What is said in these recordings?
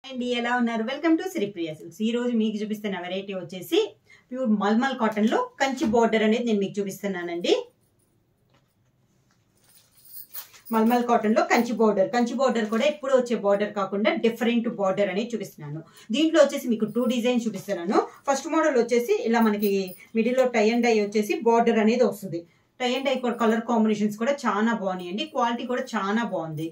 అండి ఎలా ఉన్నారు? Welcome to Sripriya silks. ఈ రోజు మీకు చూపిస్తున్న వెరైటీ వచ్చేసి ప్యూర్ మల్మల్ కాటన్ లో కంచి బోర్డర్ అనేది నేను మీకు చూపిస్తున్నానండి. మల్మల్ కాటన్ లో కంచి బోర్డర్ కూడా ఎప్పుడు వచ్చే బోర్డర్ కాకుండా డిఫరెంట్ బోర్డర్ అనేది చూపిస్తున్నాను. దీంట్లో వచ్చేసి మీకు 2 డిజైన్ చూపిస్తున్నాను. ఫస్ట్ మోడల్ వచ్చేసి ఇలా మనకి మిడిల్ లో టై అండ్ డై వచ్చేసి బోర్డర్ అనేది వస్తుంది. Tie and dye colour combinations కూడా చాలా బాగున్నాయండి. క్వాలిటీ కూడా చాలా బాగుంది.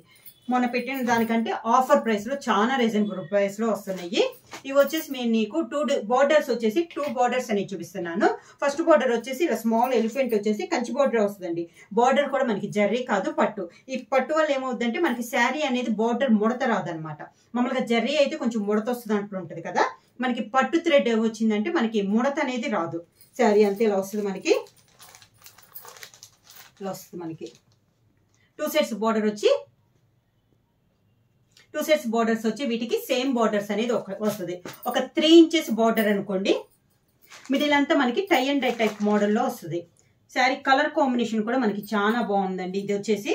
మొన్న పెట్టిన దానికంటే ఆఫర్ ప్రైస్ లో చాలా రీజనబుల్ ప్రైస్ లో వస్తున్నాయి. ఇవి వచ్చేసి నేను నీకు 2 బోర్డర్స్ వచ్చేసి 2 బోర్డర్స్ అనేది చూపిస్తున్నాను. ఫస్ట్ బోర్డర్ వచ్చేసి ఇలా స్మాల్ ఎలిఫెంట్ వచ్చేసి కంచి బోర్డర్ వస్తుందండి. బోర్డర్ కూడా మనకి జర్రీ కాదు పట్టు. ఈ పట్టు వల్ల ఏమవుతుందంటే మనకి శారీ అనేది బోర్డర్ ముడత రాదనమాట. మామూలుగా జర్రీ అయితే కొంచెం ముడత వస్తుంది అంటుంటది కదా, మనకి పట్టు థ్రెడ్ వచ్చిందంటే మనకి ముడత అనేది రాదు. శారీ అంతే ఇలా వస్తుంది మనకి. ఇలా వస్తుంది మనకి 2 సెట్స్ బోర్డర్ వచ్చి 2 సెట్స్ బోర్డర్స్ వచ్చి వీటికి సేమ్ బోర్డర్స్ అనేది వస్తుంది. ఒక 3 ఇంచెస్ బోర్డర్ అనుకోండి. మిడిల్ అంతా మనకి టై అండ్ డై టైప్ మోడల్లో వస్తుంది. శారీ కలర్ కాంబినేషన్ కూడా మనకి చాలా బాగుందండి. ఇది వచ్చేసి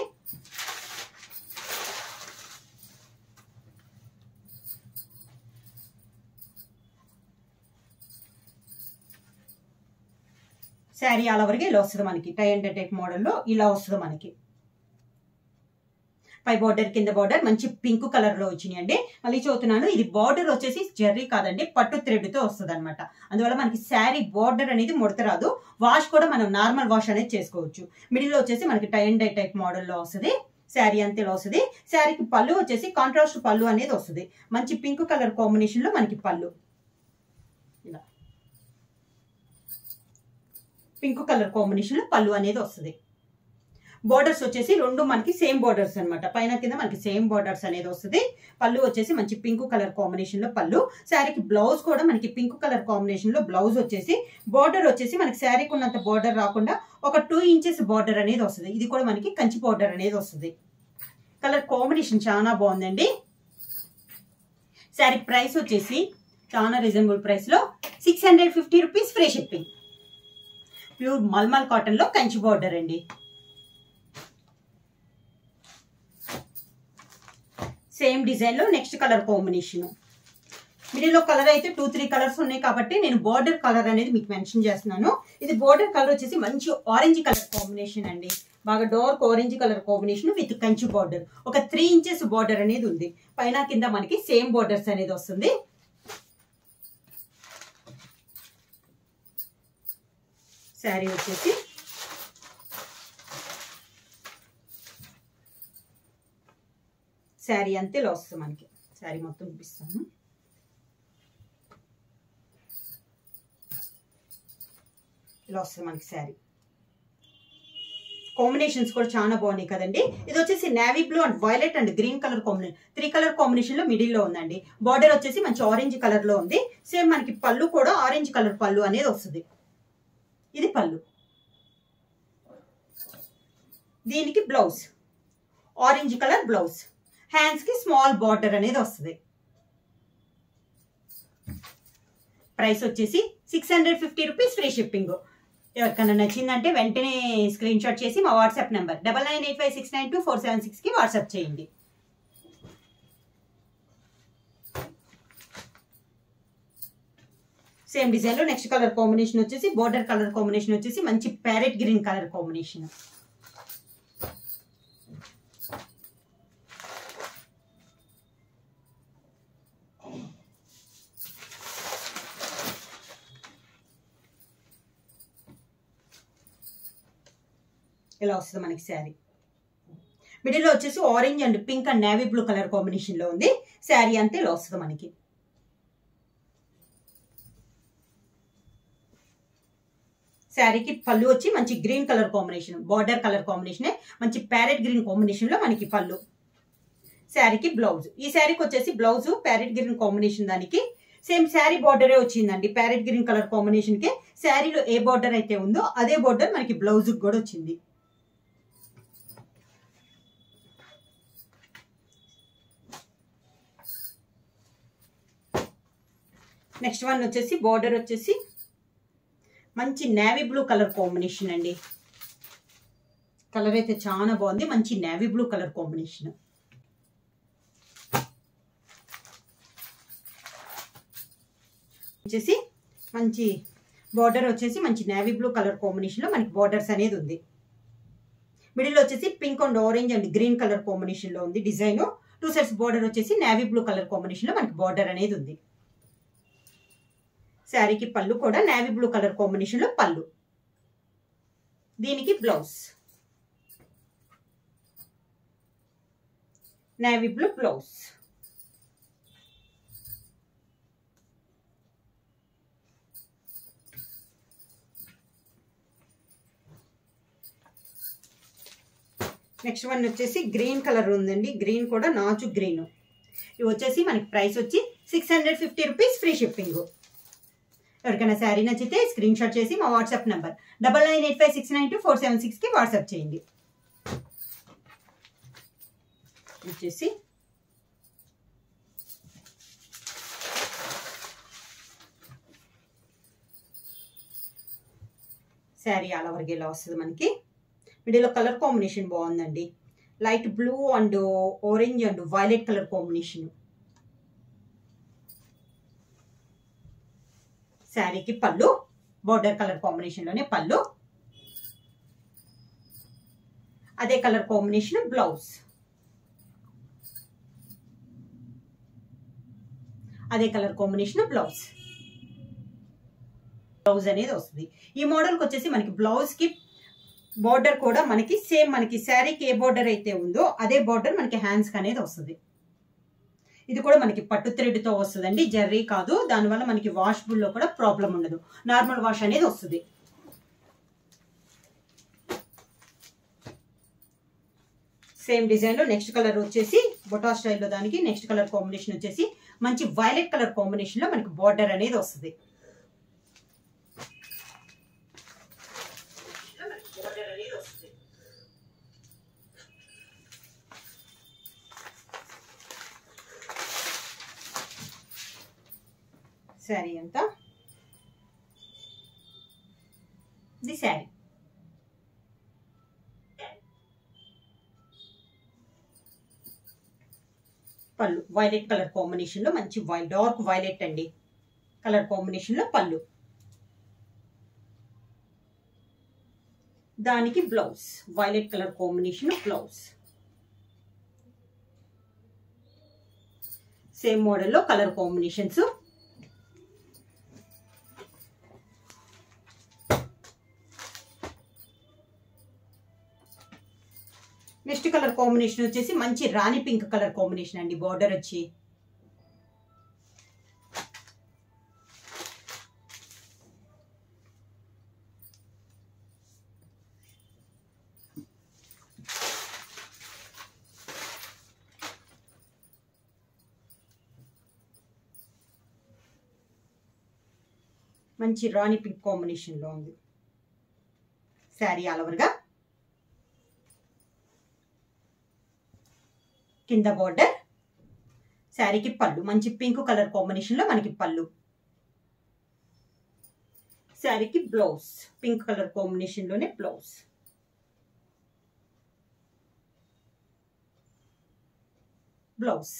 శారీ ఆల్ ఓవర్గా ఇలా వస్తుంది మనకి. టై అండ్ డై టైప్ మోడల్లో ఇలా వస్తుంది మనకి. పై బోర్డర్ కింద బోర్డర్ మంచి పింక్ కలర్ లో వచ్చినాయండి. మళ్ళీ చూస్తున్నాను, ఇది బోర్డర్ వచ్చేసి జర్రీ కాదండి, పట్టు థ్రెడ్ తో వస్తుంది అనమాట. అందువల్ల మనకి శారీ బోర్డర్ అనేది ముడత రాదు. వాష్ కూడా మనం నార్మల్ వాష్ అనేది చేసుకోవచ్చు. మిడిల్ వచ్చేసి మనకి టై అండ్ డై టైప్ మోడల్లో వస్తుంది. శారీ అంతేలా వస్తుంది. శారీకి పళ్ళు వచ్చేసి కాంట్రాస్ట్ పళ్ళు అనేది వస్తుంది. మంచి పింక్ కలర్ కాంబినేషన్ లో మనకి పళ్ళు ఇలా పింక్ కలర్ కాంబినేషన్ లో పళ్ళు అనేది వస్తుంది. బోర్డర్స్ వచ్చేసి 2 మనకి సేమ్ బోర్డర్స్ అనమాట. పైన కింద మనకి సేమ్ బోర్డర్స్ అనేది వస్తుంది. పళ్ళు వచ్చేసి మంచి పింక్ కలర్ కాంబినేషన్ లో పళ్ళు. శారీకి బ్లౌజ్ కూడా మనకి పింక్ కలర్ కాంబినేషన్ లో బ్లౌజ్ వచ్చేసి బోర్డర్ వచ్చేసి మనకి శారీకి ఉన్నంత బోర్డర్ రాకుండా ఒక 2 ఇంచెస్ బోర్డర్ అనేది వస్తుంది. ఇది కూడా మనకి కంచి బోర్డర్ అనేది వస్తుంది. కలర్ కాంబినేషన్ చాలా బాగుందండి. శారీ ప్రైస్ వచ్చేసి చాలా రీజనబుల్ ప్రైస్ లో 650 rupees free shipping. Pure mulmul cotton లో కంచి బోర్డర్ అండి. సేమ్ డిజైన్ లో నెక్స్ట్ కలర్ కాంబినేషన్. మిడిల్ లో కలర్ అయితే 2-3 కలర్స్ ఉన్నాయి కాబట్టి నేను బోర్డర్ కలర్ అనేది మీకు మెన్షన్ చేస్తున్నాను. ఇది బోర్డర్ కలర్ వచ్చేసి మంచి ఆరెంజ్ కలర్ కాంబినేషన్ అండి. బాగా dark orange colour combination with Kanchi border. ఒక 3 ఇంచెస్ బోర్డర్ అనేది ఉంది. పైన కింద మనకి సేమ్ బోర్డర్స్ అనేది వస్తుంది. శారీ వచ్చేసి శారీ అంతే ఇలా వస్తుంది మనకి. శారీ మొత్తం చూపిస్తాను. ఇలా వస్తుంది మనకి శారీ. కాంబినేషన్స్ కూడా చాలా బాగున్నాయి కదండి. ఇది వచ్చేసి navy blue and violet and green colour combination, 3 colour combination లో మిడిల్ లో ఉందండి. బార్డర్ వచ్చేసి మంచి ఆరెంజ్ కలర్ లో ఉంది. సేమ్ మనకి పళ్ళు కూడా ఆరెంజ్ కలర్ పళ్ళు అనేది వస్తుంది. ఇది పళ్ళు. దీనికి blouse orange colour blouse. Hands కి స్మాల్ బార్డర్ అనేది వస్తుంది. ప్రైస్ వచ్చేసి 650 రూపీస్ ఫ్రీ షిప్పింగ్. ఎవరికైనా నచ్చిందంటే వెంటనే స్క్రీన్ షాట్ చేసి మా వాట్సాప్ నెంబర్ 9985692476 కి వాట్సాప్ చేయండి. సేమ్ డిజైన్ లో నెక్స్ట్ కలర్ కాంబినేషన్ వచ్చేసి బోర్డర్ కలర్ కాంబినేషన్ వచ్చేసి మంచి ప్యారెట్ గ్రీన్ కలర్ కాంబినేషన్. ఇలా వస్తుంది మనకి శారీ. మిడిల్ లో వచ్చేసి orange and pink and navy blue colour combination లో ఉంది. శారీ అంతే ఇలా వస్తుంది మనకి. శారీకి పళ్ళు వచ్చి మంచి green colour combination, border colour combination, మంచి ప్యారెట్ గ్రీన్ కాంబినేషన్ లో మనకి పళ్ళు. శారీకి బ్లౌజ్. ఈ శారీకి వచ్చేసి బ్లౌజ్ ప్యారెట్ గ్రీన్ కాంబినేషన్. దానికి సేమ్ శారీ బార్డరే వచ్చిందండి. ప్యారెట్ గ్రీన్ కలర్ కాంబినేషన్ కి శారీలో ఏ బార్డర్ అయితే ఉందో అదే బార్డర్ మనకి బ్లౌజ్ కూడా వచ్చింది. నెక్స్ట్ వన్ వచ్చేసి బార్డర్ వచ్చేసి మంచి నేవీ బ్లూ కలర్ కాంబినేషన్ అండి. కలర్ అయితే చాలా బాగుంది, మంచి నేవీ బ్లూ కలర్ కాంబినేషన్. వచ్చేసి మంచి బార్డర్ వచ్చేసి మంచి నేవీ బ్లూ కలర్ కాంబినేషన్లో మనకి బార్డర్స్ అనేది ఉంది. మిడిల్ వచ్చేసి pink and orange and green colour కాంబినేషన్లో ఉంది డిజైన్. 2 సైడ్స్ బార్డర్ వచ్చేసి నేవీ బ్లూ కలర్ కాంబినేషన్లో మనకి బార్డర్ అనేది ఉంది. శారీకి పళ్ళు కూడా నేవీ బ్లూ కలర్ కాంబినేషన్లో పళ్ళు. దీనికి blouse navy blue blouse. Next one వచ్చేసి గ్రీన్ కలర్ ఉందండి. గ్రీన్ కూడా నాచు గ్రీన్. ఇవి వచ్చేసి మనకి ప్రైస్ వచ్చి 650 రూపీస్ ఫ్రీ షిప్పింగ్. ఎవరికైనా శారీ నచ్చితే స్క్రీన్ షాట్ చేసి మా వాట్సాప్ నెంబర్ 9985692476కి వాట్సాప్ చేయండి. వచ్చేసి శారీ ఆల్ ఓవర్ ఇలా వస్తుంది మనకి. మిడిల్లో కలర్ కాంబినేషన్ బాగుందండి. Light blue and orange and violet colour combination. శారీకి పళ్ళు బార్డర్ కలర్ కాంబినేషన్లోనే పళ్ళు. అదే కలర్ కాంబినేషన్ బ్లౌజ్. అదే కలర్ కాంబినేషన్ బ్లౌజ్. బ్లౌజ్ అనేది వస్తుంది. ఈ మోడల్కి వచ్చేసి మనకి బ్లౌజ్కి బార్డర్ కూడా మనకి సేమ్ మనకి శారీకి ఏ బార్డర్ అయితే ఉందో అదే బార్డర్ మనకి హ్యాండ్స్కి అనేది వస్తుంది. ఇది కూడా మనకి పట్టు థ్రెడ్తో వస్తుందండి, జర్రీ కాదు. దానివల్ల మనకి వాషబుల్లో కూడా ప్రాబ్లం ఉండదు, నార్మల్ వాష్ అనేది వస్తుంది. సేమ్ డిజైన్లో నెక్స్ట్ కలర్ వచ్చేసి బొటా స్టైల్లో దానికి నెక్స్ట్ కలర్ కాంబినేషన్ వచ్చేసి మంచి వైలెట్ కలర్ కాంబినేషన్లో మనకి బార్డర్ అనేది వస్తుంది. శారీ అంతా ఇది శారీ. పళ్ళు వైలెట్ కలర్ కాంబినేషన్లో మంచి డార్క్ వైలెట్ అండి కలర్ కాంబినేషన్లో పళ్ళు. దానికి blouse violet colour combination blouse. Same మోడల్లో colour combinations. Next colour combination వచ్చేసి మంచి రాణి పింక్ కలర్ కాంబినేషన్ అండి. బార్డర్ వచ్చి మంచి రాణి పింక్ కాంబినేషన్లో ఉంది. శారీ ఆల్ ఓవర్గా కింద బార్డర్. శారీకి పళ్ళు మంచి పింక్ కలర్ కాంబినేషన్లో మనకి పళ్ళు. శారీకి బ్లౌజ్ పింక్ కలర్ కాంబినేషన్లోనే బ్లౌజ్. బ్లౌజ్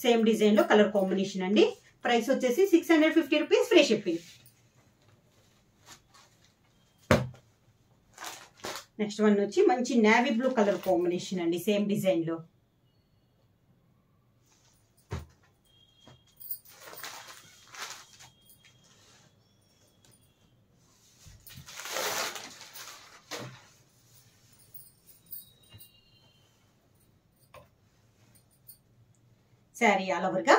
సేమ్ డిజైన్లో కలర్ కాంబినేషన్ అండి. ప్రైస్ వచ్చేసి 650 rupees free shipping. Next one వచ్చి మంచి నేవీ బ్లూ కలర్ కాంబినేషన్ అండి. సేమ్ డిజైన్లో శారీ ఆల్ ఓవర్గా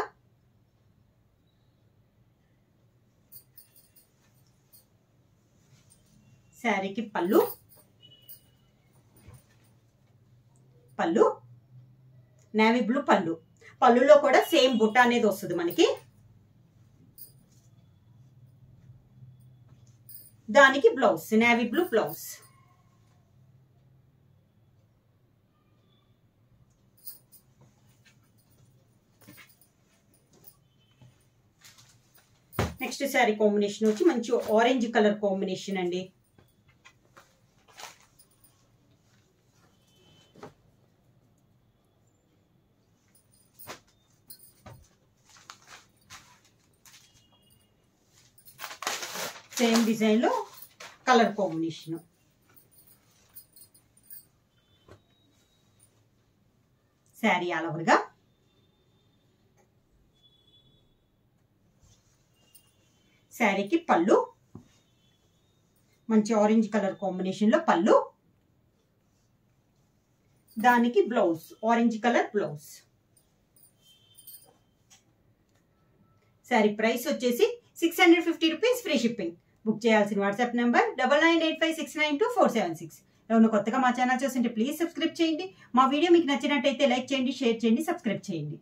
శారీకి పళ్ళు పళ్ళు నేవీ బ్లూ పళ్ళు. పళ్ళులో కూడా సేమ్ బుట్ట అనేది వస్తుంది మనకి. దానికి blouse navy blue blouse. Next sari combination వచ్చి మంచి ఆరెంజ్ కలర్ కాంబినేషన్ అండి. సేమ్ డిజైన్లో కలర్ కాంబినేషన్. శారీ ఆల్ ఓవర్గా శారీకి పళ్ళు మంచి ఆరెంజ్ కలర్ కాంబినేషన్లో పళ్ళు, దానికి blouse orange colour blouse. Sari price వచ్చేసి 650 రూపీస్, ఫ్రీ షిప్పింగ్. బుక్ చేయాల్సిన వాట్సాప్ నెంబర్ 9985692476. ఎవరైనా కొత్తగా మా ఛానల్ చూస్తుంటే ప్లీజ్ సబ్స్క్రైబ్ చేయండి. మా వీడియో మీకు నచ్చినట్టయితే లైక్ చేయండి, షేర్ చేయండి, సబ్స్క్రైబ్ చేయండి.